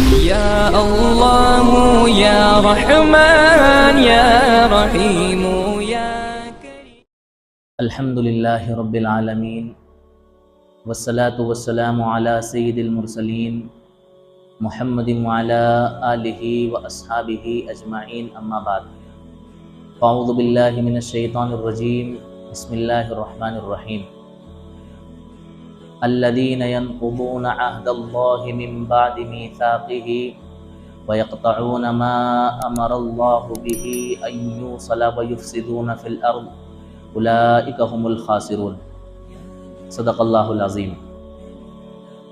يا الله يا رحمن يا رحيم يا كريم. الحمد لله رب العالمين والصلاة والسلام على سيد المرسلين محمد وعلى آله وأصحابه أجمعين أما بعد فأعوذ بالله من الشيطان الرجيم بسم الله الرحمن الرحيم الذين ينقضون عهد الله من بعد ميثاقه ويقطعون ما أمر الله به أن يوصل ويفسدون في الأرض أولئك هم الخاسرون صدق الله العظيم.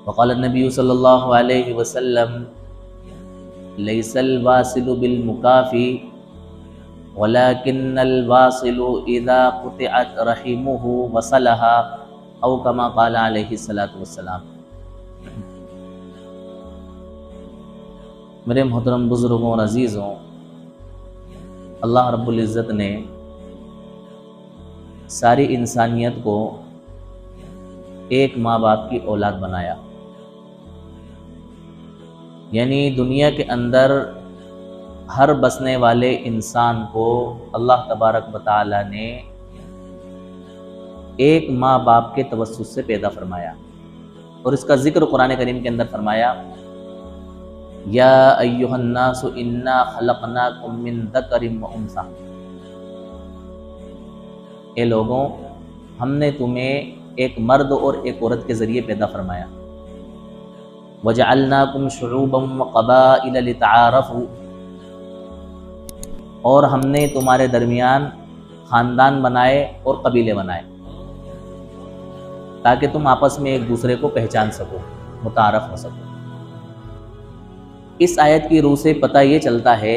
وقال النبي صلى الله عليه وسلم ليس الواصل بالمكافي ولكن الواصل إذا قطعت رحمه وصلها او کما قال علیہ الصلوۃ والسلام. میرے محترم بزرگوں اور عزیزوں، اللہ رب العزت نے ساری انسانیت کو ایک ماں باپ کی اولاد بنایا، یعنی دنیا کے اندر ہر بسنے والے انسان کو اللہ تبارک و تعالی نے ایک ماں باپ کے توسط سے پیدا فرمایا، اور اس کا ذکر قرآن کریم کے اندر فرمایا یا ایھا الناس انا خلقناکم من ذکر و انثی، اے لوگوں ہم نے تمہیں ایک مرد اور ایک عورت کے ذریعے پیدا فرمایا، وجعلناکم شعوبا وقبائل لتعارفوا، اور ہم نے تمہارے درمیان خاندان بنائے اور قبیلے بنائے تاکہ تم آپس میں ایک دوسرے کو پہچان سکو، متعارف ہو سکو۔ اس آیت کی روح سے پتہ یہ چلتا ہے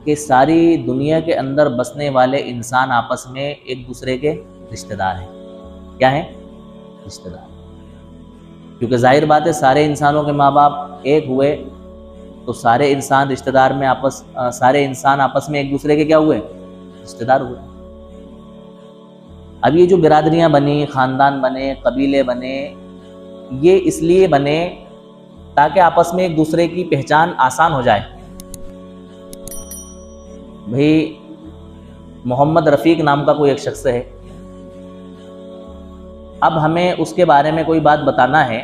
کہ ساری دنیا کے اندر بسنے والے انسان آپس میں ایک دوسرے کے رشتہ دار ہیں۔ کیا ہیں؟ رشتہ دار۔ کیونکہ ظاہر بات ہے سارے انسانوں کے ماں باپ ایک ہوئے تو سارے انسان رشتہ دار میں سارے انسان آپس میں ایک دوسرے کے کیا ہوئے؟ رشتہ دار ہوئے۔ اب یہ جو برادریاں بنی، خاندان بنے، قبیلے بنے، یہ اس لیے بنے تاکہ آپس میں ایک دوسرے کی پہچان آسان ہو جائے۔ بھئی محمد رفیق نام کا کوئی ایک شخص ہے، اب ہمیں اس کے بارے میں کوئی بات بتانا ہے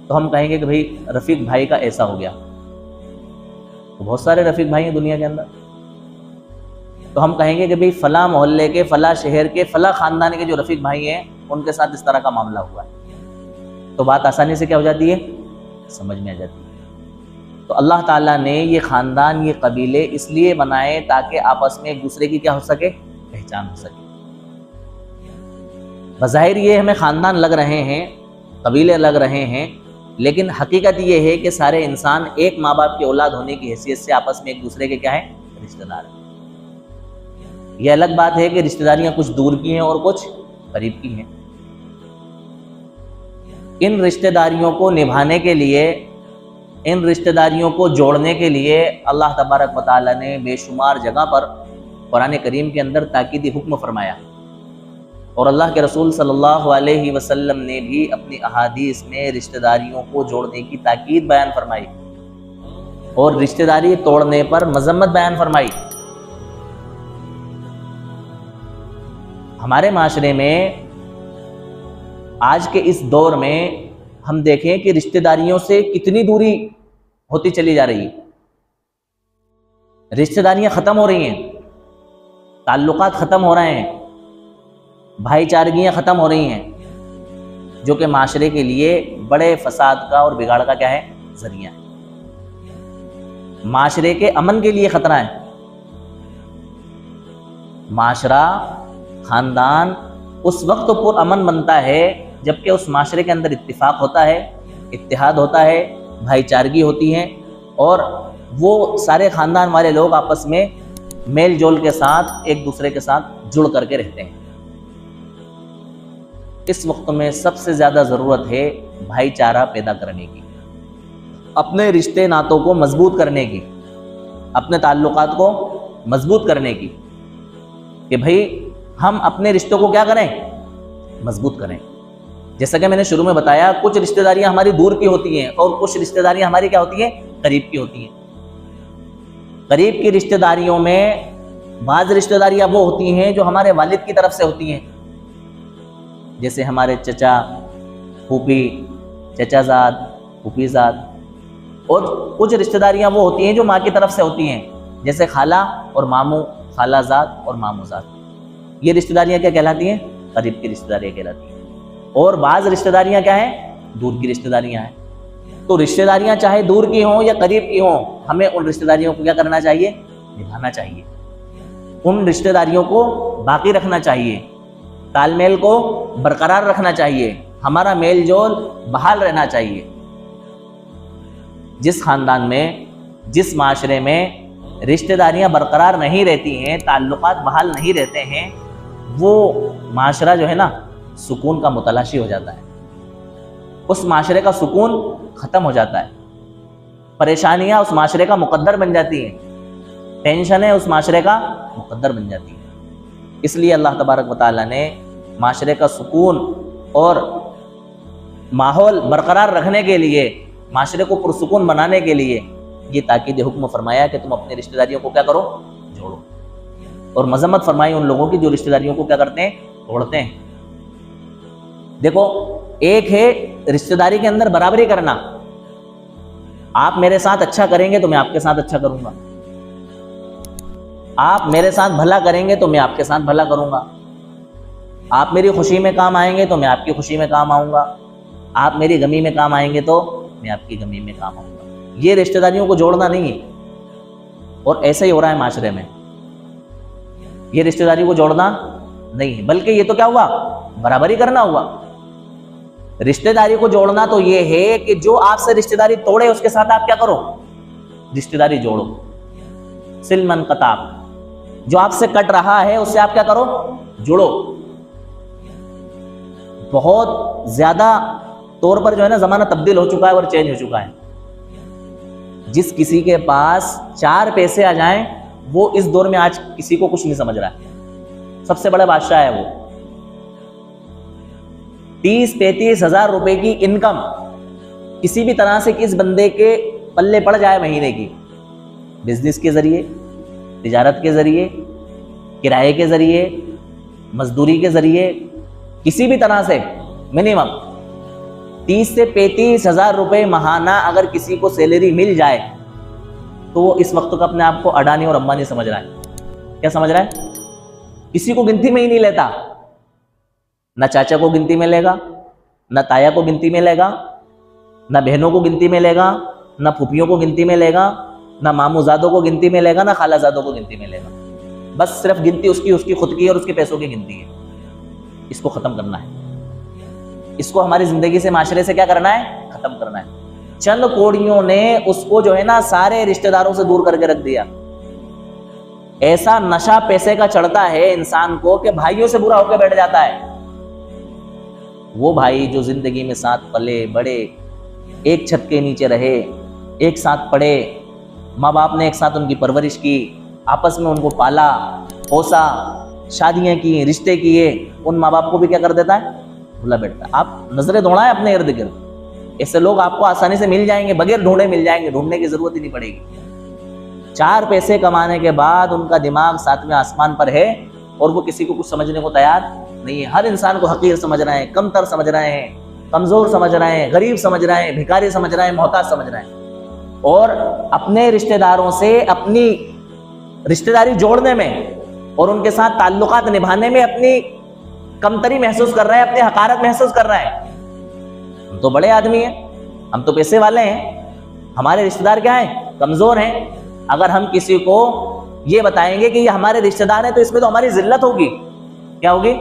تو ہم کہیں گے کہ بھئی رفیق بھائی کا ایسا ہو گیا، تو بہت سارے رفیق بھائی ہیں دنیا کے اندر، تو ہم کہیں گے کہ بھئی فلاں محلے کے، فلاں شہر کے، فلاں خاندان کے جو رفیق بھائی ہیں ان کے ساتھ اس طرح کا معاملہ ہوا ہے، تو بات آسانی سے کیا ہو جاتی ہے؟ سمجھ میں آ جاتی ہے۔ تو اللہ تعالیٰ نے یہ خاندان، یہ قبیلے اس لیے بنائے تاکہ آپس میں ایک دوسرے کی کیا ہو سکے؟ پہچان ہو سکے۔ بظاہر یہ ہمیں خاندان لگ رہے ہیں، قبیلے لگ رہے ہیں، لیکن حقیقت یہ ہے کہ سارے انسان ایک ماں باپ کی اولاد ہونے کی حیثیت سے آپس میں ایک دوسرے کے کیا ہیں؟ رشتہ دار ہیں۔ یہ الگ بات ہے کہ رشتہ داریاں کچھ دور کی ہیں اور کچھ قریب کی ہیں۔ ان رشتہ داریوں کو نبھانے کے لیے، ان رشتہ داریوں کو جوڑنے کے لیے اللہ تبارک و تعالی نے بے شمار جگہ پر قرآن کریم کے اندر تاکیدی حکم فرمایا، اور اللہ کے رسول صلی اللہ علیہ وسلم نے بھی اپنی احادیث میں رشتہ داریوں کو جوڑنے کی تاکید بیان فرمائی اور رشتہ داری توڑنے پر مذمت بیان فرمائی۔ ہمارے معاشرے میں آج کے اس دور میں ہم دیکھیں کہ رشتہ داریوں سے کتنی دوری ہوتی چلی جا رہی ہے، رشتہ داریاں ختم ہو رہی ہیں، تعلقات ختم ہو رہے ہیں، بھائی چارگیاں ختم ہو رہی ہیں، جو کہ معاشرے کے لیے بڑے فساد کا اور بگاڑ کا کیا ہے؟ ذریعہ ہے، معاشرے کے امن کے لیے خطرہ ہے۔ معاشرہ، خاندان اس وقت پر امن بنتا ہے جبکہ اس معاشرے کے اندر اتفاق ہوتا ہے، اتحاد ہوتا ہے، بھائی چارگی ہوتی ہے، اور وہ سارے خاندان والے لوگ آپس میں میل جول کے ساتھ ایک دوسرے کے ساتھ جڑ کر کے رہتے ہیں۔ اس وقت میں سب سے زیادہ ضرورت ہے بھائی چارہ پیدا کرنے کی، اپنے رشتے ناتوں کو مضبوط کرنے کی، اپنے تعلقات کو مضبوط کرنے کی، کہ بھئی ہم اپنے رشتوں کو کیا کریں؟ مضبوط کریں۔ جیسا کہ میں نے شروع میں بتایا، کچھ رشتہ داریاں ہماری دور کی ہوتی ہیں اور کچھ رشتہ داریاں ہماری کیا ہوتی ہیں؟ قریب کی ہوتی ہیں۔ قریب کی رشتہ داریوں میں بعض رشتہ داریاں وہ ہوتی ہیں جو ہمارے والد کی طرف سے ہوتی ہیں، جیسے ہمارے چچا، پھوپھی، چچا زاد، پھوپھی زاد، اور کچھ رشتہ داریاں وہ ہوتی ہیں جو ماں کی طرف سے ہوتی ہیں، جیسے خالہ اور ماموں، خالہ زاد اور ماموں زاد۔ یہ رشتہ داریاں کیا کہلاتی ہیں؟ قریب کی رشتہ داریاں کہلاتی ہیں۔ اور بعض رشتہ داریاں کیا ہیں؟ دور کی رشتہ داریاں ہیں۔ تو رشتہ داریاں چاہے دور کی ہوں یا قریب کی ہوں، ہمیں ان رشتہ داریوں کو کیا کرنا چاہیے؟ نبھانا چاہیے، ان رشتہ داریوں کو باقی رکھنا چاہیے، تال میل کو برقرار رکھنا چاہیے، ہمارا میل جول بحال رہنا چاہیے۔ جس خاندان میں، جس معاشرے میں رشتہ داریاں برقرار نہیں رہتی ہیں، تعلقات بحال نہیں رہتے ہیں، وہ معاشرہ جو ہے نا سکون کا متلاشی ہو جاتا ہے، اس معاشرے کا سکون ختم ہو جاتا ہے، پریشانیاں اس معاشرے کا مقدر بن جاتی ہیں، ٹینشنیں اس معاشرے کا مقدر بن جاتی ہیں۔ اس لیے اللہ تبارک و تعالیٰ نے معاشرے کا سکون اور ماحول برقرار رکھنے کے لیے، معاشرے کو پرسکون بنانے کے لیے یہ تاکید حکم فرمایا کہ تم اپنی رشتہ داریوں کو کیا کرو؟ جوڑو، اور مذمت فرمائی ان لوگوں کی جو رشتہ داریوں کو کیا کرتے ہیں؟ توڑتے ہیں۔ دیکھو، ایک ہے رشتہ داری کے اندر برابری کرنا، آپ میرے ساتھ اچھا کریں گے تو میں آپ کے ساتھ اچھا کروں گا، آپ میرے ساتھ بھلا کریں گے تو میں آپ کے ساتھ بھلا کروں گا، آپ میری خوشی میں کام آئیں گے تو میں آپ کی خوشی میں کام آؤں گا، آپ میری غمی میں کام آئیں گے تو میں آپ کی غمی میں کام آؤں گا۔ یہ رشتہ داریوں کو جوڑنا نہیں ہے، اور ایسا ہی ہو رہا ہے معاشرے میں، یہ رشتہ داری کو جوڑنا نہیں ہے، بلکہ یہ تو کیا ہوا؟ برابری کرنا ہوا۔ رشتہ داری کو جوڑنا تو یہ ہے کہ جو آپ سے رشتہ داری توڑے اس کے ساتھ آپ کیا کرو؟ رشتہ داری جوڑو۔ سل من قطع، جو آپ سے کٹ رہا ہے اس سے آپ کیا کرو؟ جڑو۔ بہت زیادہ طور پر جو ہے نا زمانہ تبدیل ہو چکا ہے اور چینج ہو چکا ہے۔ جس کسی کے پاس 4 پیسے آ جائیں وہ اس دور میں آج کسی کو کچھ نہیں سمجھ رہا ہے، سب سے بڑا بادشاہ ہے وہ۔ 30-35 ہزار روپے کی انکم کسی بھی طرح سے کس بندے کے پلے پڑ جائے مہینے کی، بزنس کے ذریعے، تجارت کے ذریعے، کرائے کے ذریعے، مزدوری کے ذریعے، کسی بھی طرح سے منیمم 30 سے 35 ہزار روپے ماہانہ اگر کسی کو سیلری مل جائے تو وہ اس وقت کا اپنے آپ کو اڈانی اور امبانی سمجھ رہا ہے۔ کیا سمجھ رہا ہے؟ کسی کو گنتی میں ہی نہیں لیتا، نہ چاچا کو گنتی میں لے گا، نہ تایا کو گنتی میں لے گا، نہ بہنوں کو گنتی میں لے گا، نہ پھوپھیوں کو گنتی میں لے گا، نہ ماموں زادوں کو گنتی میں لے گا، نہ خالہ زادوں کو گنتی میں لے گا۔ بس صرف گنتی اس کی خود کی اور اس کے پیسوں کی گنتی ہے۔ اس کو ختم کرنا ہے، اس کو ہماری زندگی سے، معاشرے سے کیا کرنا ہے؟ ختم کرنا ہے۔ چند کوڑیوں نے اس کو جو ہے نا سارے رشتہ داروں سے دور کر کے رکھ دیا۔ ایسا نشہ پیسے کا چڑھتا ہے انسان کو کہ بھائیوں سے برا ہو کے بیٹھ جاتا ہے۔ وہ بھائی جو زندگی میں ساتھ پلے بڑے، ایک چھت کے نیچے رہے، ایک ساتھ پڑھے، ماں باپ نے ایک ساتھ ان کی پرورش کی، آپس میں ان کو پالا پوسا، شادیاں کی، رشتے کیے، ان ماں باپ کو بھی کیا کر دیتا ہے؟ بھولا بیٹھتا ہے۔ آپ نظریں دوڑائیں اپنے ارد گرد، ایسے لوگ آپ کو آسانی سے مل جائیں گے، بغیر ڈھونڈے مل جائیں گے، ڈھونڈنے کی ضرورت ہی نہیں پڑے گی۔ 4 پیسے کمانے کے بعد ان کا دماغ 7ویں آسمان پر ہے اور وہ کسی کو کچھ سمجھنے کو تیار نہیں ہے۔ ہر انسان کو حقیر سمجھ رہے ہیں، کمتر سمجھ رہے ہیں، کمزور سمجھ رہے ہیں، غریب سمجھ رہے ہیں، بھکاری سمجھ رہے ہیں، محتاج سمجھ رہے ہیں، اور اپنے رشتہ داروں سے اپنی رشتہ داری جوڑنے میں اور ان کے ساتھ تعلقات نبھانے میں اپنی کمتری محسوس کر رہے ہیں، اپنی حقارت محسوس کر رہے ہیں۔ ہم تو بڑے آدمی ہیں، ہم تو پیسے والے ہیں، ہمارے رشتہ دار کیا ہیں؟ کمزور ہیں۔ اگر ہم کسی کو یہ بتائیں گے کہ یہ ہمارے رشتہ دار ہیں تو اس میں تو ہماری ذلت ہوگی۔ کیا ہوگی؟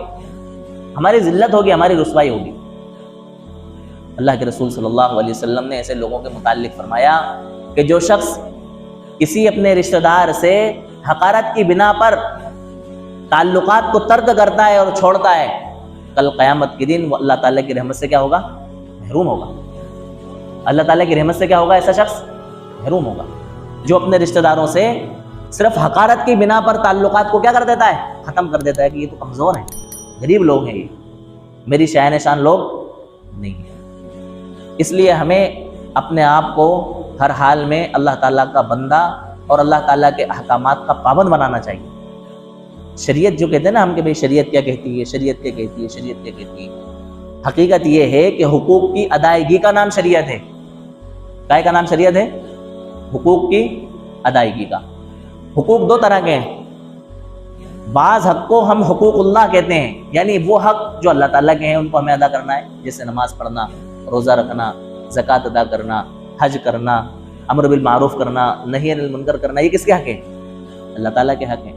ہماری ذلت ہوگی، ہماری رسوائی ہوگی۔ اللہ کے رسول صلی اللہ علیہ وسلم نے ایسے لوگوں کے متعلق فرمایا کہ جو شخص کسی اپنے رشتہ دار سے حقارت کی بنا پر تعلقات کو ترک کرتا ہے اور چھوڑتا ہے، کل قیامت کے دن وہ اللہ تعالیٰ کی رحمت سے کیا ہوگا؟ محروم ہوگا۔ اللہ تعالیٰ کی رحمت سے کیا ہوگا؟ ایسا شخص محروم ہوگا جو اپنے رشتہ داروں سے صرف حقارت کی بنا پر تعلقات کو کیا کر دیتا ہے؟ ختم کر دیتا ہے کہ یہ تو کمزور ہیں، غریب لوگ ہیں، یہ میری شایان شان لوگ نہیں ہیں۔ اس لیے ہمیں اپنے آپ کو ہر حال میں اللہ تعالیٰ کا بندہ اور اللہ تعالیٰ کے احکامات کا پابند بنانا چاہیے۔ شریعت جو کہتے ہیں نا ہم کہ بھئی شریعت کیا کہتی ہے، شریعت کیا کہتی ہے، شریعت کیا کہتی ہے، حقیقت یہ ہے کہ حقوق کی ادائیگی کا نام شریعت ہے۔ کائے کا نام شریعت ہے؟ حقوق کی ادائیگی کا۔ حقوق دو طرح کے ہیں۔ بعض حق کو ہم حقوق اللہ کہتے ہیں، یعنی وہ حق جو اللہ تعالیٰ کے ہیں ان کو ہمیں ادا کرنا ہے، جیسے نماز پڑھنا، روزہ رکھنا، زکوٰۃ ادا کرنا، حج کرنا، امر بالمعروف کرنا، نہی عن المنکر کرنا، یہ کس کے حق ہیں؟ اللہ تعالیٰ کے حق ہیں۔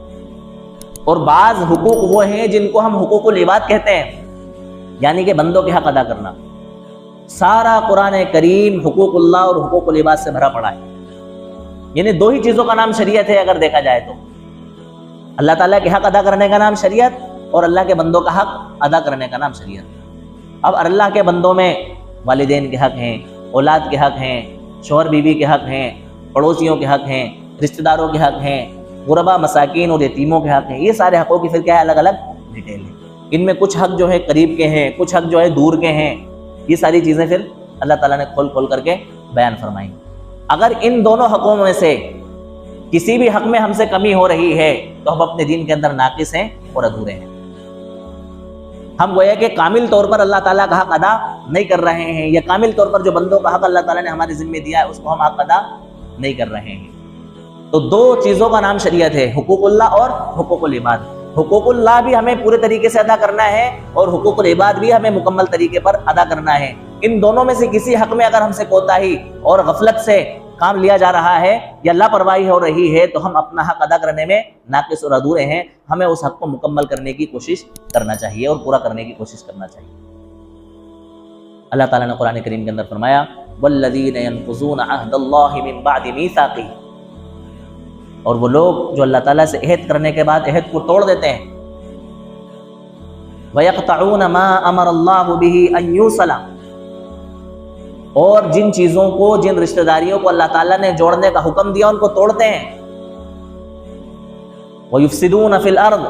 اور بعض حقوق وہ ہیں جن کو ہم حقوق العباد کہتے ہیں، یعنی کہ بندوں کے حق ادا کرنا۔ سارا قرآن کریم حقوق اللہ اور حقوق العباد سے بھرا پڑا ہے، یعنی دو ہی چیزوں کا نام شریعت ہے اگر دیکھا جائے تو۔ اللہ تعالیٰ کے حق ادا کرنے کا نام شریعت اور اللہ کے بندوں کا حق ادا کرنے کا نام شریعت۔ اب اللہ کے بندوں میں والدین کے حق ہیں، اولاد کے حق ہیں، شوہر بیوی کے حق ہیں، پڑوسیوں کے حق ہیں، رشتہ داروں کے حق ہیں، غربا مساکین اور یتیموں کے حق ہیں۔ یہ سارے حقوں کی پھر کیا ہے؟ الگ الگ ڈیٹیل ہے۔ ان میں کچھ حق جو ہے قریب کے ہیں، کچھ حق جو ہے دور کے ہیں۔ یہ ساری چیزیں پھر اللہ تعالیٰ نے کھول کھول کر کے بیان فرمائی۔ اگر ان دونوں حقوں میں سے کسی بھی حق میں ہم سے کمی ہو رہی ہے تو ہم اپنے دین کے اندر ناقص ہیں اور ادھورے ہیں۔ ہم گویا کہ کامل طور پر اللہ تعالیٰ کا حق ادا نہیں کر رہے ہیں، یا کامل طور پر جو بندوں کا حق اللہ تعالیٰ نے ہمارے ذمہ دیا ہے اس کو ہم حق ادا نہیں کر رہے ہیں۔ تو دو چیزوں کا نام شریعت ہے، حقوق اللہ اور حقوق العباد۔ حقوق اللہ بھی ہمیں پورے طریقے سے ادا کرنا ہے اور حقوق العباد بھی ہمیں مکمل طریقے پر ادا کرنا ہے۔ ان دونوں میں سے کسی حق میں اگر ہم سے کوتاہی اور غفلت سے کام لیا جا رہا ہے یا لاپرواہی ہو رہی ہے تو ہم اپنا حق ادا کرنے میں ناقص اور ادھورے ہیں۔ ہمیں اس حق کو مکمل کرنے کی کوشش کرنا چاہیے اور پورا کرنے کی کوشش کرنا چاہیے۔ اللہ تعالیٰ نے قرآن کریم کے اندر فرمایا والذین ینقضون عہد اللہ من بعد میثاقہ، اور وہ لوگ جو اللہ تعالیٰ سے عہد کرنے کے بعد عہد کو توڑ دیتے ہیں، وَيَقْطَعُونَ مَا أَمَرَ اللَّهُ بِهِ أَن يُوصَلَ، اور جن چیزوں کو، جن رشتہ داریوں کو اللہ تعالیٰ نے جوڑنے کا حکم دیا ان کو توڑتے ہیں، وَيُفْسِدُونَ فِي الْأَرْضِ،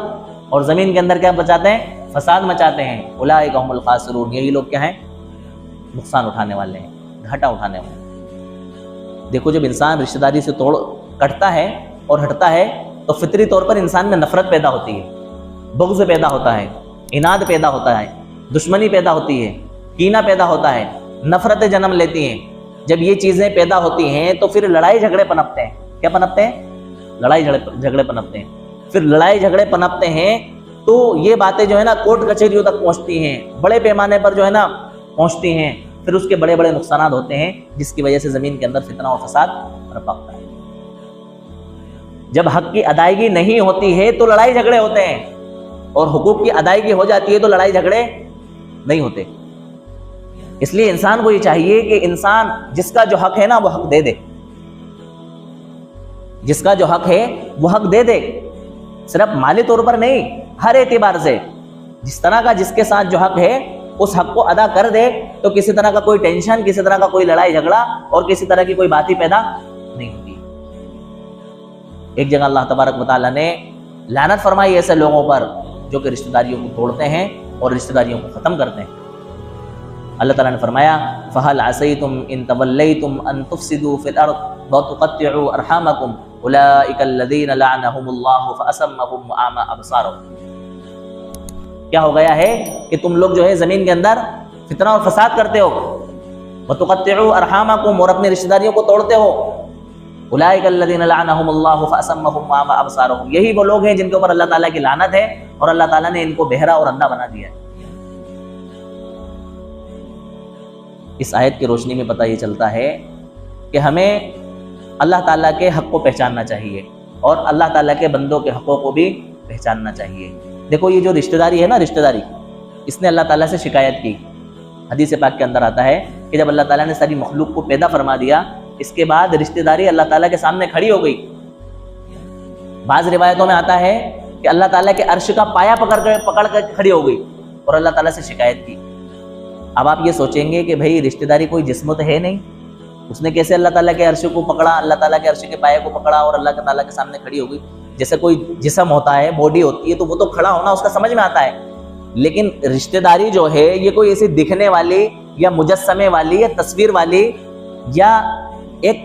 اور زمین کے اندر کیا بچاتے ہیں؟ فساد مچاتے ہیں، أُولَٰئِكَ هُمُ الْخَاسِرُونَ، یہی لوگ کیا ہیں؟ نقصان اٹھانے والے ہیں، گھاٹا اٹھانے والے ہیں۔ دیکھو جب انسان رشتہ داری سے کٹتا ہے اور ہٹتا ہے تو فطری طور پر انسان میں نفرت پیدا ہوتی ہے، بغض پیدا ہوتا ہے، عناد پیدا ہوتا ہے، دشمنی پیدا ہوتی ہے، کینہ پیدا ہوتا ہے، نفرتیں جنم لیتی ہیں۔ جب یہ چیزیں پیدا ہوتی ہیں تو پھر لڑائی جھگڑے پنپتے ہیں۔ کیا پنپتے ہیں؟ لڑائی جھگڑے پنپتے ہیں۔ پھر لڑائی جھگڑے پنپتے ہیں تو یہ باتیں جو ہے نا کورٹ کچہریوں تک پہنچتی ہیں، بڑے پیمانے پر جو ہے نا پہنچتی ہیں، پھر اس کے بڑے بڑے نقصانات ہوتے ہیں جس کی وجہ سے زمین کے اندر فتنہ اور فساد برپا ہوتا ہے۔ جب حق کی ادائیگی نہیں ہوتی ہے تو لڑائی جھگڑے ہوتے ہیں، اور حقوق کی ادائیگی ہو جاتی ہے تو لڑائی جھگڑے نہیں ہوتے۔ اس لیے انسان کو یہ چاہیے کہ انسان جس کا جو حق ہے نا وہ حق دے دے، جس کا جو حق ہے وہ حق دے دے، صرف مالی طور پر نہیں، ہر اعتبار سے جس طرح کا جس کے ساتھ جو حق ہے اس حق کو ادا کر دے تو کسی طرح کا کوئی ٹینشن، کسی طرح کا کوئی لڑائی جھگڑا اور کسی طرح کی کوئی بات ہی پیدا نہیں ہوتی۔ ایک جگہ اللہ تبارک و تعالیٰ نے لعنت فرمائی ایسے لوگوں پر جو کہ رشتہ داریوں کو توڑتے ہیں اور رشتہ داریوں کو ختم کرتے ہیں۔ اللہ تعالیٰ نے فرمایا فَهَلْ عَسَيْتُمْ إِن تَوَلَّيْتُمْ أَن تُفْسِدُوا فِي الْأَرْضِ وَتُقَطِّعُوا أَرْحَامَكُمْ أُولَٰئِكَ الَّذِينَ لَعَنَهُمُ اللَّهُ فَأَصَمَّهُمْ وَأَعْمَىٰ أَبْصَارَهُمْ۔ کیا ہو گیا ہے کہ تم لوگ جو ہے زمین کے اندر فتنہ اور فساد کرتے ہو، وَتُقَطِّعُوا أَرْحَامَكُمْ، اور اپنی رشتہ داریوں کو توڑتے ہو، أُولَٰئِكَ الَّذِينَ لَعَنَهُمُ اللَّهُ فَأَصَمَّهُمْ وَأَعْمَىٰ أَبْصَارَهُمْ، یہی وہ لوگ ہیں جن کے اوپر اللہ تعالیٰ کی لعنت ہے اور اللہ تعالیٰ نے ان کو بہرا اور اندھا بنا دیا ہے۔ اس آیت کی روشنی میں پتہ یہ چلتا ہے کہ ہمیں اللہ تعالیٰ کے حق کو پہچاننا چاہیے اور اللہ تعالیٰ کے بندوں کے حقوق کو بھی پہچاننا چاہیے۔ دیکھو یہ جو رشتہ داری ہے نا، رشتہ داری اس نے اللہ تعالیٰ سے شکایت کی۔ حدیث پاک کے اندر آتا ہے کہ جب اللہ تعالیٰ نے ساری مخلوق کو پیدا فرما دیا، اس کے بعد رشتہ داری اللہ تعالیٰ کے سامنے کھڑی ہو گئی۔ بعض روایتوں میں آتا ہے کہ اللہ تعالیٰ کے عرش کا پایا پکڑ کر کھڑی ہو گئی اور اللہ تعالیٰ سے شکایت کی۔ اب آپ یہ سوچیں گے کہ بھئی رشتہ داری کوئی جسم تو ہے نہیں، اس نے کیسے اللہ تعالیٰ کے عرش کو پکڑا، اللہ تعالیٰ کے عرش کے پائے کو پکڑا اور اللہ تعالیٰ کے سامنے کھڑی ہو گئی۔ جیسے کوئی جسم ہوتا ہے، باڈی ہوتی ہے، تو وہ تو کھڑا ہونا اس کا سمجھ میں آتا ہے، لیکن رشتہ داری جو ہے یہ کوئی ایسی دکھنے والی یا مجسمے والی یا تصویر والی یا ایک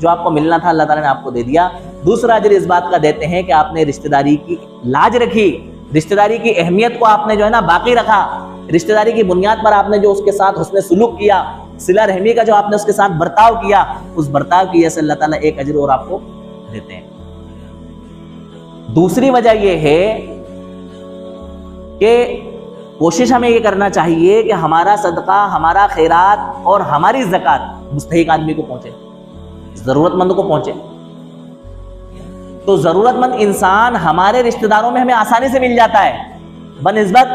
جو آپ کو ملنا تھا اللہ تعالیٰ نے آپ کو دے دیا. دوسرا اجر اس بات کا دیتے ہیں کہ آپ نے رشتہ داری کی لاج رکھی, رشتہ داری کی اہمیت کو آپ نے جو ہے نا باقی رکھا, رشتہ داری کی بنیاد پر آپ نے جو اس کے ساتھ حسن سلوک کیا, صلہ رحمی کا جو آپ نے اس کے ساتھ برتاؤ کیا, اس برتاؤ کی وجہ سے اللہ تعالیٰ ایک اجر اور آپ کو دیتے ہیں. دوسری وجہ یہ ہے کہ کوشش ہمیں یہ کرنا چاہیے کہ ہمارا صدقہ, ہمارا خیرات اور ہماری زکوٰۃ مستحق آدمی کو پہنچے, ضرورت مند کو پہنچے. تو ضرورت مند انسان ہمارے رشتہ داروں میں ہمیں آسانی سے مل جاتا ہے بنسبت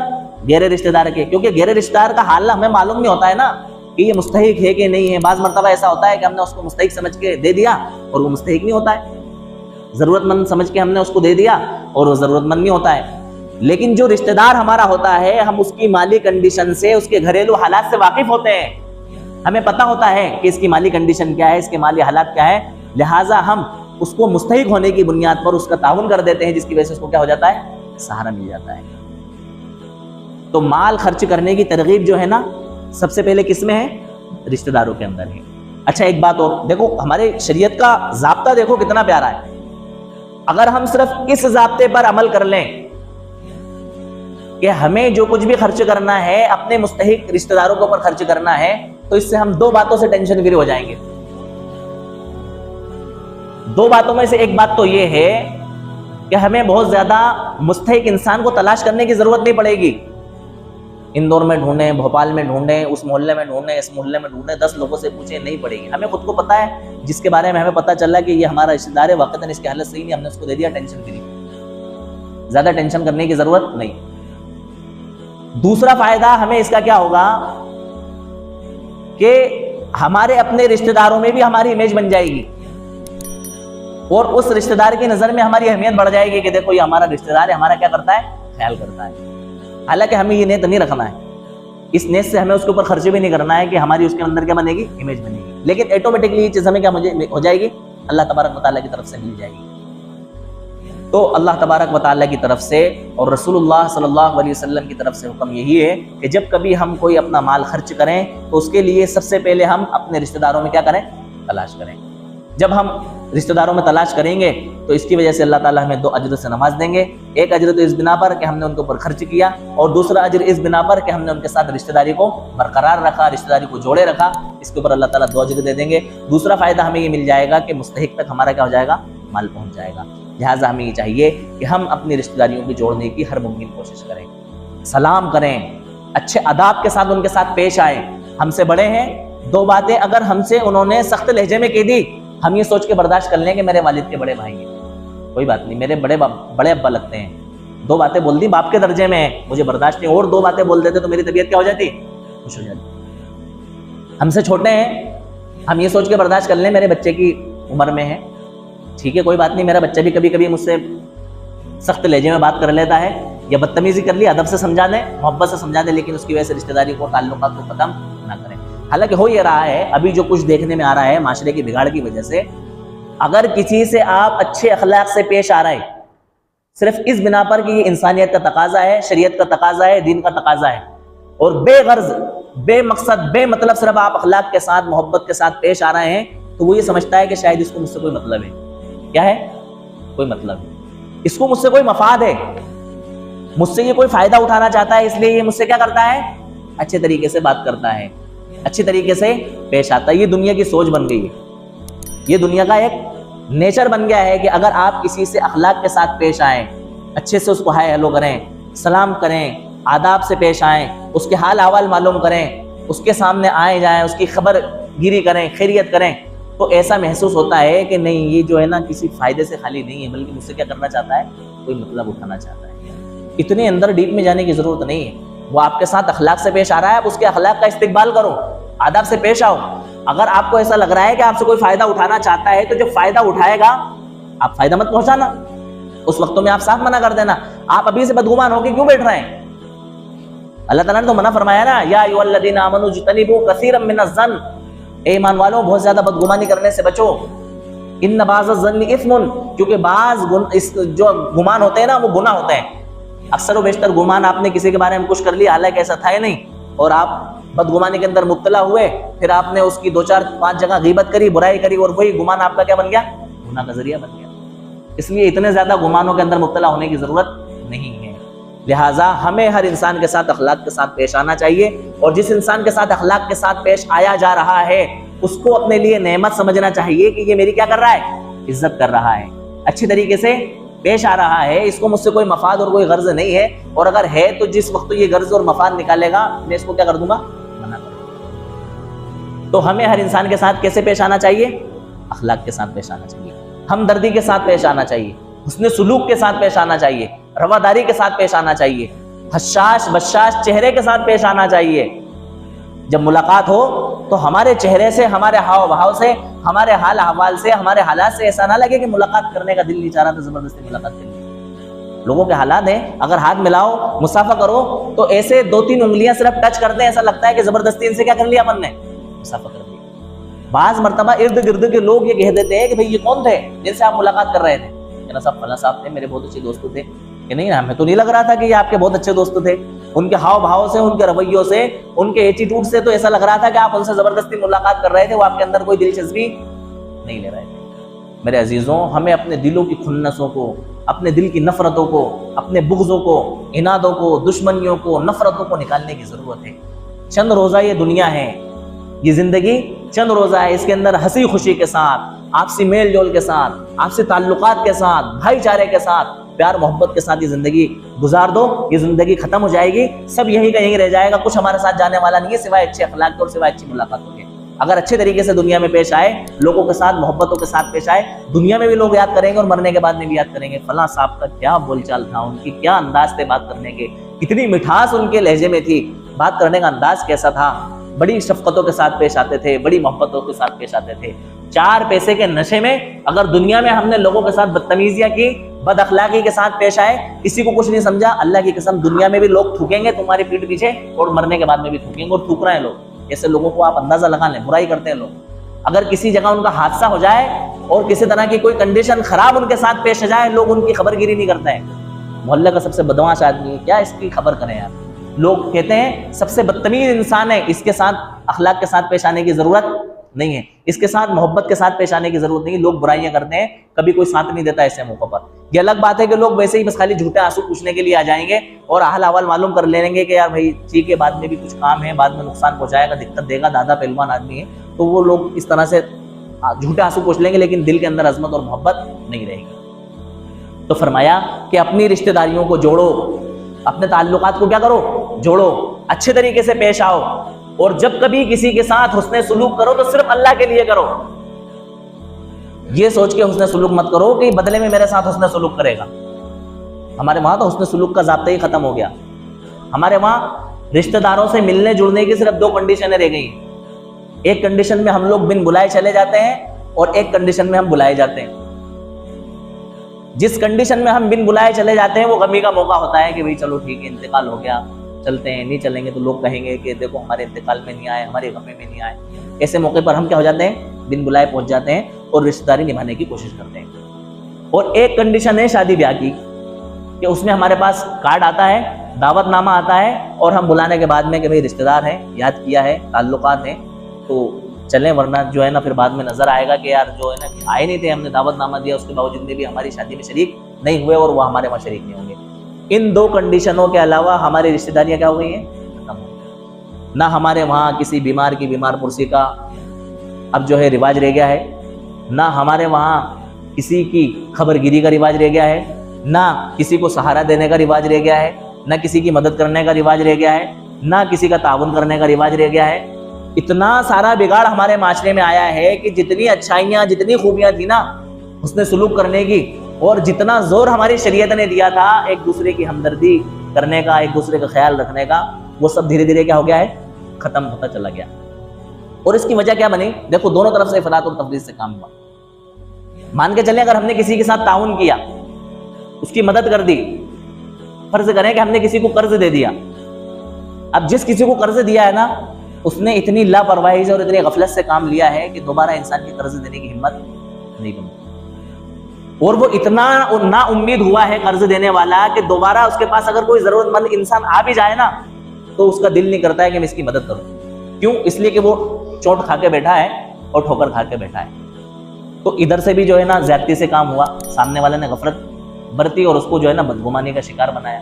غیر رشتہ دار کے, کیونکہ غیر رشتہ دار کا حال ہمیں معلوم نہیں ہوتا ہے نا کہ یہ مستحق ہے کہ نہیں ہے. بعض مرتبہ ایسا ہوتا ہے کہ ہم نے اس کو مستحق سمجھ کے دے دیا اور وہ مستحق نہیں ہوتا ہے, ضرورت مند سمجھ کے ہم نے اس کو دے دیا اور وہ ضرورت مند نہیں ہوتا ہے. لیکن جو رشتہ دار ہمارا ہوتا ہے, ہم اس کی مالی کنڈیشن سے, اس کے گھریلو حالات سے واقف ہوتے ہیں, ہمیں پتہ ہوتا ہے کہ اس کی مالی کنڈیشن کیا ہے, اس کے مالی حالات کیا ہے, لہٰذا ہم اس کو مستحق ہونے کی بنیاد پر اس کا تعاون کر دیتے ہیں, جس کی وجہ سے اس کو کیا ہو جاتا ہے, سہارا مل جاتا ہے. تو مال خرچ کرنے کی ترغیب جو ہے نا سب سے پہلے کس میں ہے, رشتہ داروں کے اندر ہے. اچھا ایک بات اور دیکھو, ہمارے شریعت کا ضابطہ دیکھو کتنا پیارا ہے. اگر ہم صرف اس ضابطے پر عمل کر لیں کہ ہمیں جو کچھ بھی خرچ کرنا ہے اپنے مستحق رشتہ داروں کے اوپر خرچ کرنا ہے, تو اس سے ہم دو باتوں سے ٹینشن فری ہو جائیں گے. دو باتوں میں سے ایک بات تو یہ ہے کہ ہمیں بہت زیادہ مستحق انسان کو تلاش کرنے کی ضرورت نہیں پڑے گی. اندور میں ڈھونڈیں, بھوپال میں ڈھونڈیں, اس محلے میں ڈھونڈیں, اس محلے میں ڈھونڈیں, 10 لوگوں سے پوچھیں, نہیں پڑے گی. ہمیں خود کو پتا ہے, جس کے بارے میں ہمیں پتا چلا کہ یہ ہمارا رشتہ دار ہے, واقعتاً اس کی حالت صحیح نہیں, ہم نے اس کو دے دیا, ٹینشن فری, زیادہ ٹینشن کرنے کی ضرورت نہیں. دوسرا فائدہ ہمیں اس کا کیا ہوگا کہ ہمارے اپنے رشتہ داروں میں بھی ہماری امیج بن جائے گی, اور اس رشتہ دار کی نظر میں ہماری اہمیت بڑھ جائے گی کہ دیکھو یہ ہمارا رشتہ دار ہے, ہمارا کیا کرتا ہے, خیال کرتا ہے. حالانکہ ہمیں یہ نیت نہیں رکھنا ہے, اس نیت سے ہمیں اس کے اوپر خرچ بھی نہیں کرنا ہے کہ ہماری اس کے اندر کیا بنے گی, امیج بنے گی. لیکن ایٹومیٹکلی یہ چیز ہمیں کیا ہو جائے گی, اللہ تبارک و تعالیٰ کی طرف سے مل جائے گی. تو اللہ تبارک و تعالیٰ کی طرف سے اور رسول اللہ صلی اللہ علیہ وسلم کی طرف سے حکم یہی ہے کہ جب کبھی ہم کوئی اپنا مال خرچ کریں تو اس کے لیے سب سے پہلے ہم اپنے رشتہ داروں میں کیا کریں, تلاش کریں. جب ہم رشتہ داروں میں تلاش کریں گے تو اس کی وجہ سے اللہ تعالیٰ ہمیں 2 اجر سے نواز دیں گے. ایک اجر تو اس بنا پر کہ ہم نے ان کے اوپر خرچ کیا, اور دوسرا اجر اس بنا پر کہ ہم نے ان کے ساتھ رشتہ داری کو برقرار رکھا, رشتہ داری کو جوڑے رکھا. اس کے اوپر اللہ تعالیٰ 2 اجر دے دیں گے. دوسرا فائدہ ہمیں یہ مل جائے گا کہ مستحق تک ہمارا کیا ہو جائے گا, مال پہنچ جائے گا. لہٰذا ہمیں یہ چاہیے کہ ہم اپنی رشتہ داریوں کو جوڑنے کی ہر ممکن کوشش کریں, سلام کریں, اچھے آداب کے ساتھ ان کے ساتھ پیش آئیں. ہم سے بڑے ہیں, 2 باتیں اگر ہم سے انہوں نے سخت لہجے میں کہہ دی, ہم یہ سوچ کے برداشت کر لیں کہ میرے والد کے بڑے بھائی ہیں, کوئی بات نہیں, میرے بڑے ابا لگتے ہیں, 2 باتیں بول دی باپ کے درجے میں ہیں, مجھے برداشت نہیں, اور 2 باتیں بول دیتے تو میری طبیعت کیا ہو جاتی, خوش ہو جاتی. ہم سے چھوٹے ہیں, ہم یہ سوچ کے برداشت کر لیں میرے بچے کی عمر میں ہے, ٹھیک ہے کوئی بات نہیں, میرا بچہ بھی کبھی کبھی مجھ سے سخت لہجے میں بات کر لیتا ہے, یا بدتمیزی کر لی, ادب سے سمجھا دیں, محبت سے سمجھا دیں, لیکن اس کی وجہ سے رشتہ داری کو, تعلقات کو ختم نہ کریں. حالانکہ ہو یہ رہا ہے, ابھی جو کچھ دیکھنے میں آ رہا ہے معاشرے کی بگاڑ کی وجہ سے, اگر کسی سے آپ اچھے اخلاق سے پیش آ رہے ہیں صرف اس بنا پر کہ یہ انسانیت کا تقاضا ہے, شریعت کا تقاضا ہے, دین کا تقاضا ہے, اور بے غرض, بے مقصد, بے مطلب صرف آپ اخلاق کے ساتھ, محبت کے ساتھ پیش آ رہے ہیں, تو وہ یہ سمجھتا ہے کہ شاید اس کو مجھ سے کوئی مطلب ہے. کیا ہے, کوئی مطلب ہے, اس کو مجھ سے کوئی مفاد ہے, مجھ سے یہ کوئی فائدہ اٹھانا چاہتا ہے, اس لیے یہ مجھ سے کیا کرتا ہے, اچھے طریقے سے بات کرتا ہے, اچھی طریقے سے پیش آتا ہے. یہ دنیا کی سوچ بن گئی ہے, یہ دنیا کا ایک نیچر بن گیا ہے کہ اگر آپ کسی سے اخلاق کے ساتھ پیش آئیں, اچھے سے اس کو ہائے ہیلو کریں, سلام کریں, آداب سے پیش آئیں, اس کے حال احوال معلوم کریں, اس کے سامنے آئے جائیں, اس کی خبر گیری کریں, خیریت کریں, تو ایسا محسوس ہوتا ہے کہ نہیں یہ جو ہے نا کسی فائدے سے خالی نہیں ہے, بلکہ مجھ سے کیا کرنا چاہتا ہے, کوئی مطلب اٹھانا چاہتا ہے. اتنے اندر ڈیپ میں جانے کی ضرورت نہیں ہے. وہ آپ کے ساتھ اخلاق سے پیش آ رہا ہے, آپ اس کے اخلاق کا استقبال کرو, آداب سے پیش آؤ. اگر آپ کو ایسا لگ رہا ہے کہ آپ سے کوئی فائدہ اٹھانا چاہتا ہے, تو جو فائدہ اٹھائے گا آپ فائدہ مت پہنچانا, اس وقتوں میں آپ صاف منع کر دینا. آپ ابھی سے بدگمان ہو کے کیوں بیٹھ رہے ہیں؟ اللہ تعالیٰ نے تو منع فرمایا نا, یا ایھا الذین آمنوا اجتنبوا کثیرا من الظن, اے ایمان والوں بہت زیادہ بدگمانی کرنے سے بچو. ان بعض الظن اثم, کیونکہ بعض جو گمان ہوتے ہیں نا وہ گناہ ہوتے ہیں. اکثر و بیشتر گمان آپ نے کسی کے بارے میں کچھ کر لیا, حالانکہ ایسا تھا ہی نہیں, اور آپ بدگمانی کے اندر مبتلا ہوئے، پھر آپ نے اس کی 2-4-5 جگہ غیبت کری، برائی کری، اور وہی گمان آپ کا کیا بن گیا؟ گناہ کا ذریعہ بن گیا۔ اس لیے اتنے زیادہ گمانوں کے اندر مبتلا ہونے کی ضرورت نہیں ہے۔ لہٰذا ہمیں ہر انسان کے ساتھ اخلاق کے ساتھ پیش آنا چاہیے، اور جس انسان کے ساتھ اخلاق کے ساتھ پیش آیا جا رہا ہے اس کو اپنے لیے نعمت سمجھنا چاہیے کہ یہ میری کیا کر رہا ہے؟ عزت کر رہا ہے، اچھی طریقے سے پیش آ رہا ہے، اس کو مجھ سے کوئی مفاد اور کوئی غرض نہیں ہے، اور اگر ہے تو جس وقت یہ غرض اور مفاد نکالے گا میں اس کو کیا کر دوں گا؟ منع کر دوں گا۔ تو ہمیں ہر انسان کے ساتھ کیسے پیش آنا چاہیے؟ اخلاق کے ساتھ پیش آنا چاہیے، ہمدردی کے ساتھ پیش آنا چاہیے، حسن سلوک کے ساتھ پیش آنا چاہیے، رواداری کے ساتھ پیش آنا چاہیے، حشاش بشاش چہرے کے ساتھ پیش آنا چاہیے۔ جب ملاقات ہو تو ہمارے چہرے سے، ہمارے ہاؤ بہاؤ سے، ہمارے حال احوال سے، ہمارے حالات سے ایسا نہ لگے کہ ملاقات کرنے کا دل نہیں چاہ رہا تو زبردستی ملاقات کرنی۔ لوگوں کے حالات ہیں، اگر ہاتھ ملاؤ، مسافہ کرو تو ایسے 2-3 انگلیاں صرف ٹچ کرتے ہیں، ایسا لگتا ہے کہ زبردستی ان سے کیا کر لیا من نے؟ مسافہ کر لیا۔ بعض مرتبہ ارد گرد کے لوگ یہ کہہ دیتے ہیں کہ بھئی یہ کون تھے جن سے آپ ملاقات کر رہے تھے؟ کہنا صاحب فلاں صاحب تھے، میرے بہت اچھے دوست تھے۔ کہ نہیں، ہمیں تو نہیں لگ رہا تھا کہ یہ آپ کے بہت اچھے دوست تھے، ان کے ہاؤ بھاؤ سے، ان کے رویوں سے، ان کے ایٹیٹیوڈ سے تو ایسا لگ رہا تھا کہ آپ ان سے زبردستی ملاقات کر رہے تھے، وہ آپ کے اندر کوئی دلچسپی نہیں لے رہے تھے۔ میرے عزیزوں، ہمیں اپنے دلوں کی کھنسوں کو، اپنے دل کی نفرتوں کو، اپنے بغضوں کو، عنادوں کو، دشمنیوں کو، نفرتوں کو نکالنے کی ضرورت ہے۔ چند روزہ یہ دنیا ہے، یہ زندگی چند روزہ ہے، اس کے اندر ہنسی خوشی کے ساتھ، آپسی میل جول کے ساتھ، آپسی تعلقات کے ساتھ، بھائی چارے کے ساتھ، پیار محبت کے ساتھ یہ زندگی گزار دو۔ یہ زندگی ختم ہو جائے گی، سب یہی کا یہی رہ جائے گا، کچھ ہمارے ساتھ جانے والا نہیں ہے سوائے اچھے اخلاق اور سوائے اچھی ملاقاتوں کے۔ اگر اچھے طریقے سے دنیا میں پیش آئے، لوگوں کے ساتھ محبتوں کے ساتھ پیش آئے، دنیا میں بھی لوگ یاد کریں گے اور مرنے کے بعد میں بھی یاد کریں گے، فلاں صاحب کا کیا بول چال تھا، ان کی کیا انداز تھے بات کرنے کے، کتنی مٹھاس ان کے لہجے میں تھی، بات کرنے کا انداز کیسا تھا، بڑی شفقتوں کے ساتھ پیش آتے تھے، بڑی محبتوں کے ساتھ پیش آتے تھے۔ 4 پیسے کے نشے میں اگر دنیا میں ہم نے لوگوں کے ساتھ بدتمیزیاں کی، بد اخلاقی کے ساتھ پیش آئے، کسی کو کچھ نہیں سمجھا، اللہ کی قسم دنیا میں بھی لوگ تھوکیں گے تمہاری پیٹھ پیچھے، اور مرنے کے بعد میں بھی تھوکیں گے، اور تھوک رہے ہیں لوگ۔ ایسے لوگوں کو آپ اندازہ لگا لیں، برائی کرتے ہیں لوگ۔ اگر کسی جگہ ان کا حادثہ ہو جائے اور کسی طرح کی کوئی کنڈیشن خراب ان کے ساتھ پیش آ جائے، لوگ ان کی خبر گیری نہیں کرتے ہیں۔ محلے کا سب سے بدمعاش آدمی ہے، کیا اس کی خبر کریں یار؟ لوگ کہتے ہیں سب سے بدتمیز انسان ہے، اس کے ساتھ اخلاق کے ساتھ پیش آنے کی ضرورت نہیں ہے، اس کے ساتھ محبت کے ساتھ پیش آنے کی ضرورت نہیں ہے۔ لوگ برائیاں کرتے ہیں، کبھی کوئی ساتھ نہیں دیتا ایسے موقع پر۔ یہ الگ بات ہے کہ لوگ ویسے ہی بس خالی جھوٹے آنسو پوچھنے کے لیے آ جائیں گے اور حال احوال معلوم کر لیں گے کہ یار بھائی ٹھیک ہے، بعد میں بھی کچھ کام ہے، بعد میں نقصان پہنچائے گا، دقت دے گا، دادا پہلوان آدمی ہے، تو وہ لوگ اس طرح سے جھوٹے آنسو پوچھ لیں گے، لیکن دل کے اندر عظمت اور محبت نہیں رہے گی۔ تو فرمایا کہ اپنی رشتہ داریوں کو جوڑو، اپنے تعلقات کو کیا کرو؟ جوڑو، اچھے طریقے سے پیش آؤ، اور جب کبھی کسی کے ساتھ حسن سلوک کرو تو صرف اللہ کے لیے کرو۔ یہ سوچ کے حسن سلوک مت کرو کہ بدلے میں میرے ساتھ حسن سلوک کرے گا۔ ہمارے وہاں تو حسن سلوک کا ضابطہ ہی ختم ہو گیا۔ ہمارے وہاں رشتہ داروں سے ملنے جڑنے کی صرف 2 کنڈیشنیں رہ گئی ہیں۔ ایک کنڈیشن میں ہم لوگ بن بلائے چلے جاتے ہیں، اور ایک کنڈیشن میں ہم بلائے جاتے ہیں۔ جس کنڈیشن میں ہم بن بلائے چلے جاتے ہیں وہ غمی کا موقع ہوتا ہے کہ بھئی چلو ٹھیک ہے، انتقال ہو گیا، چلتے ہیں، نہیں چلیں گے تو لوگ کہیں گے کہ دیکھو ہمارے انتقال میں نہیں آئے، ہمارے غمی میں نہیں آئے۔ ایسے موقع پر ہم کیا ہو جاتے ہیں؟ بن بلائے پہنچ جاتے ہیں اور رشتہ داری نبھانے کی کوشش کرتے ہیں۔ اور ایک کنڈیشن ہے شادی بیاہ کی، کہ اس میں ہمارے پاس کارڈ آتا ہے، دعوت نامہ آتا ہے، اور ہم بلانے کے بعد میں کہ بھئی رشتہ دار ہیں، یاد کیا ہے، تعلقات ہیں تو چلیں، ورنہ جو ہے نا پھر بعد میں نظر آئے گا کہ یار جو ہے نا آئے نہیں تھے، ہم نے دعوت نامہ دیا، اس کے باوجود بھی ہماری شادی میں شریک نہیں ہوئے اور وہ ہمارے وہاں شریک نہیں ہوں گے۔ ان 2 کنڈیشنوں کے علاوہ ہماری رشتہ داریاں کیا ہو گئی ہیں؟ ختم ہو گئی۔ نہ ہمارے وہاں کسی بیمار کی بیمار پرسی کا اب جو ہے رواج رہ گیا ہے، نہ ہمارے وہاں کسی کی خبر گیری کا رواج رہ گیا ہے، نہ کسی کو سہارا دینے کا رواج رہ گیا ہے، نہ کسی کی مدد کرنے کا رواج رہ گیا ہے، نہ کسی کا تعاون کرنے کا رواج رہ گیا ہے۔ اتنا سارا بگاڑ ہمارے معاشرے میں آیا ہے کہ جتنی اچھائیاں، جتنی خوبیاں تھی نا حسن سلوک کرنے کی، اور جتنا زور ہماری شریعت نے دیا تھا ایک دوسرے کی ہمدردی کرنے کا، ایک دوسرے کا خیال رکھنے کا، وہ سب دھیرے دھیرے کیا ہو گیا ہے؟ ختم ہوتا چلا گیا۔ اور اس کی وجہ کیا بنی؟ دیکھو دونوں طرف سے افراط اور تفریط سے کام ہوا۔ مان کے چلیں اگر ہم نے کسی کے ساتھ تعاون کیا، اس کی مدد کر دی، فرض کریں کہ ہم نے کسی کو قرض دے دیا، اب جس کسی کو قرض دیا ہے نا اس نے اتنی لاپرواہی سے اور اتنی غفلت سے کام لیا ہے کہ دوبارہ انسان کی قرض دینے کی ہمت نہیں بنتی، اور وہ اتنا نا امید ہوا ہے قرض دینے والا کہ دوبارہ اس کے پاس اگر کوئی ضرورت مند انسان آ بھی جائے نا تو اس کا دل نہیں کرتا ہے کہ میں اس کی مدد کروں. کیوں؟ اس لیے کہ وہ چوٹ کھا کے بیٹھا ہے اور ٹھوکر کھا کے بیٹھا ہے. تو ادھر سے بھی جو ہے نا زیادتی سے کام ہوا, سامنے والے نے غفلت برتی اور اس کو جو ہے نا بدگمانی کا شکار بنایا.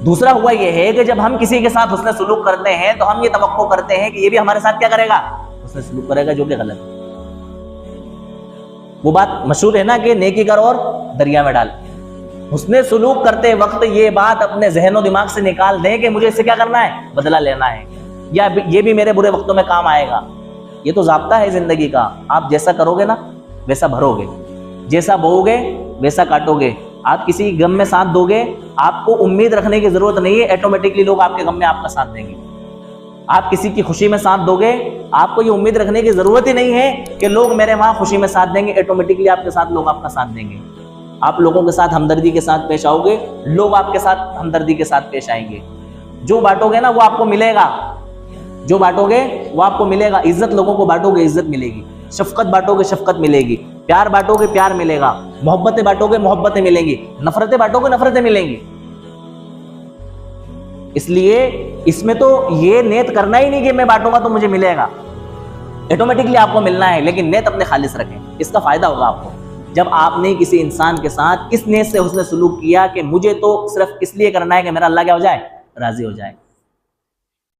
دوسرا ہوا یہ ہے کہ جب ہم کسی کے ساتھ حسن سلوک کرتے ہیں تو ہم یہ توقع کرتے ہیں کہ یہ بھی ہمارے ساتھ کیا کرے گا, حسن سلوک کرے گا, جو کہ غلط ہے. وہ بات مشہور ہے نا کہ نیکی کر اور دریا میں ڈال. حسن سلوک کرتے وقت یہ بات اپنے ذہن و دماغ سے نکال دیں کہ مجھے اس سے کیا کرنا ہے, بدلہ لینا ہے, یا یہ بھی میرے برے وقتوں میں کام آئے گا. یہ تو ضابطہ ہے زندگی کا. آپ جیسا کرو گے نا ویسا بھرو گے, جیسا بوؤ گے ویسا کاٹو گے. آپ کسی غم میں ساتھ دو گے, آپ کو امید رکھنے کی ضرورت نہیں ہے, آٹومیٹکلی لوگ آپ کے غم میں آپ کا ساتھ دیں گے. آپ کسی کی خوشی میں ساتھ دو گے, آپ کو یہ امید رکھنے کی ضرورت ہی نہیں ہے کہ لوگ میرے وہاں خوشی میں ساتھ دیں گے, آٹومیٹکلی آپ کے ساتھ لوگ آپ کا ساتھ دیں گے. آپ لوگوں کے ساتھ ہمدردی کے ساتھ پیش آؤ گے, لوگ آپ کے ساتھ ہمدردی کے ساتھ پیش آئیں گے. جو بانٹو گے نا وہ آپ کو ملے گا, جو بانٹو گے وہ آپ کو ملے گا. عزت لوگوں کو بانٹو گے عزت ملے گی, شفقت بانٹو گے شفقت ملے گی, پیار بانٹو گے پیار ملے گا, محبتیں بانٹو گے محبتیں ملیں گی, نفرتیں بانٹو گے نفرتیں ملیں گی. اس لیے اس میں تو یہ نیت کرنا ہی نہیں کہ میں بانٹوں گا تو مجھے ملے گا, آٹومیٹکلی آپ کو ملنا ہے, لیکن نیت اپنے خالص رکھیں. اس کا فائدہ ہوگا آپ کو جب آپ نے کسی انسان کے ساتھ اس نیت سے حسن سلوک کیا کہ مجھے تو صرف اس لیے کرنا ہے کہ میرا اللہ کیا ہو جائے, راضی ہو جائے.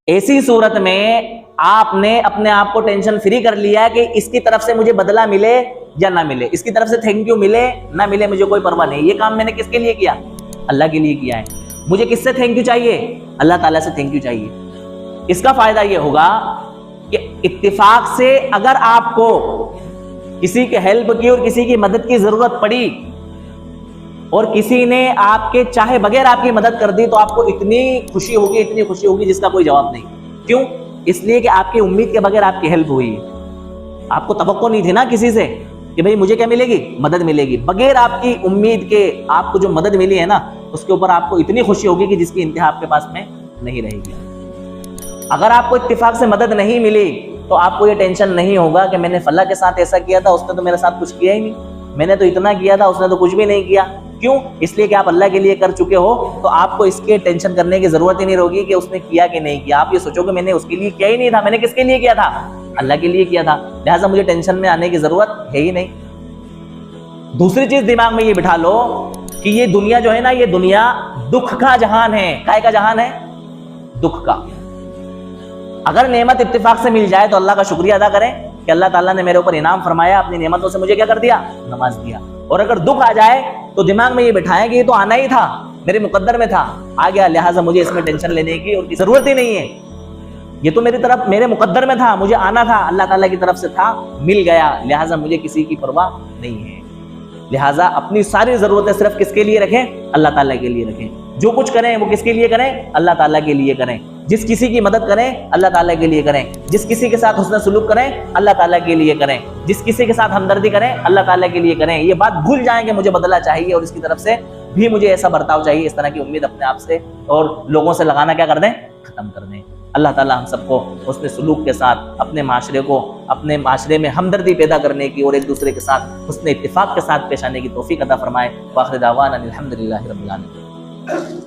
ایسی صورت میں آپ نے اپنے آپ کو ٹینشن فری کر لیا کہ اس کی طرف سے مجھے بدلہ ملے یا نہ ملے, اس کی طرف سے تھینک یو ملے نہ ملے, مجھے کوئی پرواہ نہیں. یہ کام میں نے کس کے لیے کیا, اللہ کے لیے کیا ہے. مجھے کس سے تھینک یو چاہیے, اللہ تعالیٰ سے تھینک یو چاہیے. اس کا فائدہ یہ ہوگا کہ اتفاق سے اگر آپ کو کسی کے ہیلپ کی اور کسی کی مدد کی ضرورت پڑی اور کسی نے آپ کے چاہے بغیر آپ کی مدد کر دی تو آپ کو اتنی خوشی ہوگی جس کا کوئی جواب نہیں. کیوں؟ اس لیے کہ آپ کی امید کے بغیر آپ کی ہیلپ ہوئی ہے. آپ کو توقع نہیں تھی نا کسی سے کہ بھئی مجھے کیا ملے گی, مدد ملے گی. بغیر آپ کی امید کے آپ کو جو مدد ملی ہے نا اس کے اوپر آپ کو اتنی خوشی ہوگی کہ جس کی انتہا آپ کے پاس میں نہیں رہے گی. اگر آپ کو اتفاق سے مدد نہیں ملی تو آپ کو یہ ٹینشن نہیں ہوگا کہ میں نے فلاں کے ساتھ ایسا کیا تھا, اس نے تو میرے ساتھ کچھ کیا ہی نہیں, میں نے تو اتنا کیا تھا اس نے تو کچھ بھی نہیں کیا. کیوں؟ اس لیے کہ آپ اللہ کے لیے کر چکے ہو تو آپ کو اس کے ٹینشن کرنے کی ضرورت ہی نہیں ہوگی کہ اس نے کیا کہ نہیں کیا. آپ یہ سوچو کہ میں نے اس کے لیے کیا ہی نہیں تھا, میں نے کس کے لیے کیا تھا, اللہ کے لیے کیا تھا, لہٰذا مجھے ٹینشن میں آنے کی ضرورت ہے ہی نہیں. دوسری چیز دماغ میں یہ بٹھا لو کہ یہ دنیا جو ہے نا, یہ دنیا دکھ کا جہان ہے. کائے کا جہان ہے؟ دکھ کا. اگر نعمت اتفاق سے مل جائے تو اللہ کا شکریہ ادا کریں کہ اللہ تعالیٰ نے میرے اوپر انعام فرمایا, اپنی نعمتوں سے مجھے کیا کر دیا, نواز دیا. اور اگر دکھ آ جائے تو دماغ میں یہ بٹھائیں کہ یہ تو آنا ہی تھا, میرے مقدر میں تھا, آ گیا, لہٰذا مجھے اس میں ٹینشن لینے کی اور ضرورت ہی نہیں ہے. یہ تو میرے مقدر میں تھا, مجھے آنا تھا, اللہ تعالیٰ کی طرف سے تھا, مل گیا, لہٰذا مجھے کسی کی پرواہ نہیں ہے. لہٰذا اپنی ساری ضرورتیں صرف کس کے لیے رکھیں, اللہ تعالیٰ کے لیے رکھیں. جو کچھ کریں وہ کس کے لیے کریں, اللہ تعالیٰ کے لیے کریں. جس کسی کی مدد کریں اللہ تعالیٰ کے لیے کریں. جس کسی کے ساتھ حسن سلوک کریں اللہ تعالیٰ کے لیے کریں. جس کسی کے ساتھ ہمدردی کریں اللہ تعالیٰ کے لیے کریں. یہ بات بھول جائیں کہ مجھے بدلہ چاہیے اور اس کی طرف سے بھی مجھے ایسا برتاؤ چاہیے. اس طرح کی امید اپنے آپ سے اور لوگوں سے لگانا کیا کر دیں, ختم کر دیں. اللہ تعالیٰ ہم سب کو حسن سلوک کے ساتھ اپنے معاشرے میں ہمدردی پیدا کرنے کی اور ایک دوسرے کے ساتھ حسن اتفاق کے ساتھ پیش آنے کی توفیق عطا فرمائے. وآخر دعوانا الحمدللہ رب العالمین.